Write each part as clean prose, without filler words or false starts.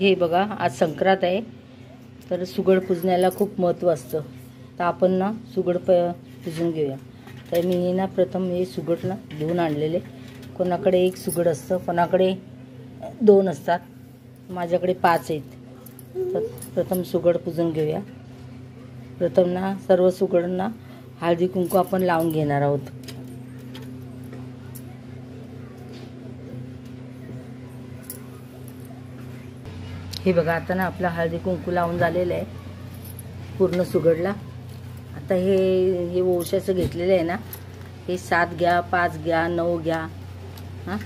हे बघा, आज संक्रांत आहे, तर सुगड पूजण्याला खूप महत्त्व असतं. तर आपण ना सुगड पूजून घेऊया. तर मी ना प्रथम हे सुगडला घेऊन आणलेले. कोणाकडे एक सुगड असतं, कोणाकडे 2 असतात, माझ्याकडे 5 आहेत. तर प्रथम सुगड पूजून घेऊया. प्रथम ना सर्व सुगडांना हळदी कुंकू आपण लावून घेणार आहोत. हे बघा, आता ना आपला हळदी कुंकू लावून झालेलं आहे पूर्ण सुगडला. आता हे ओशाचं घेतलेलं आहे ना, हे 7 घ्या, 5 घ्या, 9 घ्या, हां,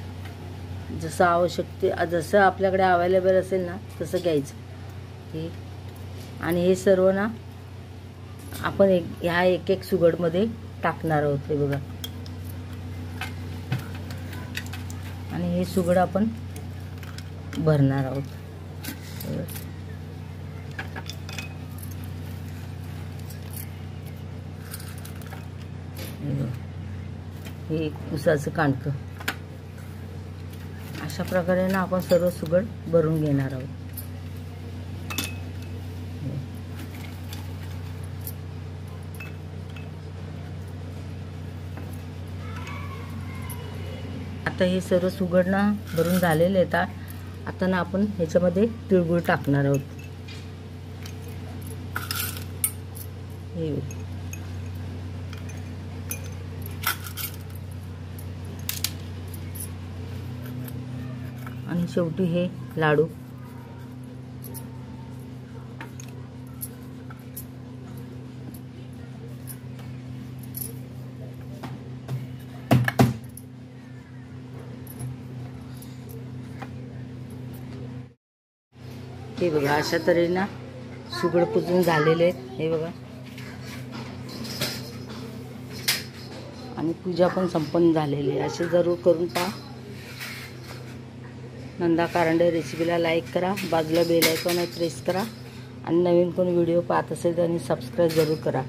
जसं आवश्यकते, जसं आपल्याकडे अवेलेबल असेल ना तसं घ्यायचं हे. आणि हे सर्व ना आपण ह्या एक सुगडमध्ये टाकणार आहोत. हे बघा, आणि हे सुगड आपण भरणार आहोत. हे उसाचं कांडकं. अशा प्रकारे ना आपण सर्व सुगड भरून घेणार आहोत. आता हे सर्व सुगड ना भरून झालेले आहेत. आता ना आपण ह्याच्यामध्ये तिळगुळ टाकणार आहोत. हे आणि शेवटी हे लाडू. हे बघा, अशा तऱ्हेने सुगड पूजून झालेले आहेत. हे बघा, आणि पूजा पण संपन्न झालेली आहे. असे जरूर करून पहा. नंदा कारंडे रेसिपीला लाईक करा, बाजूला बेल आयकॉन प्रेस करा, आणि नवीन कोणी व्हिडिओ पाहत असेल तर सबस्क्राईब जरूर करा.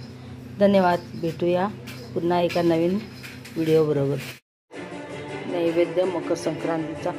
धन्यवाद. भेटूया पुन्हा एका नवीन व्हिडिओ बरोबर. नैवेद्य मकर संक्रांतीचा.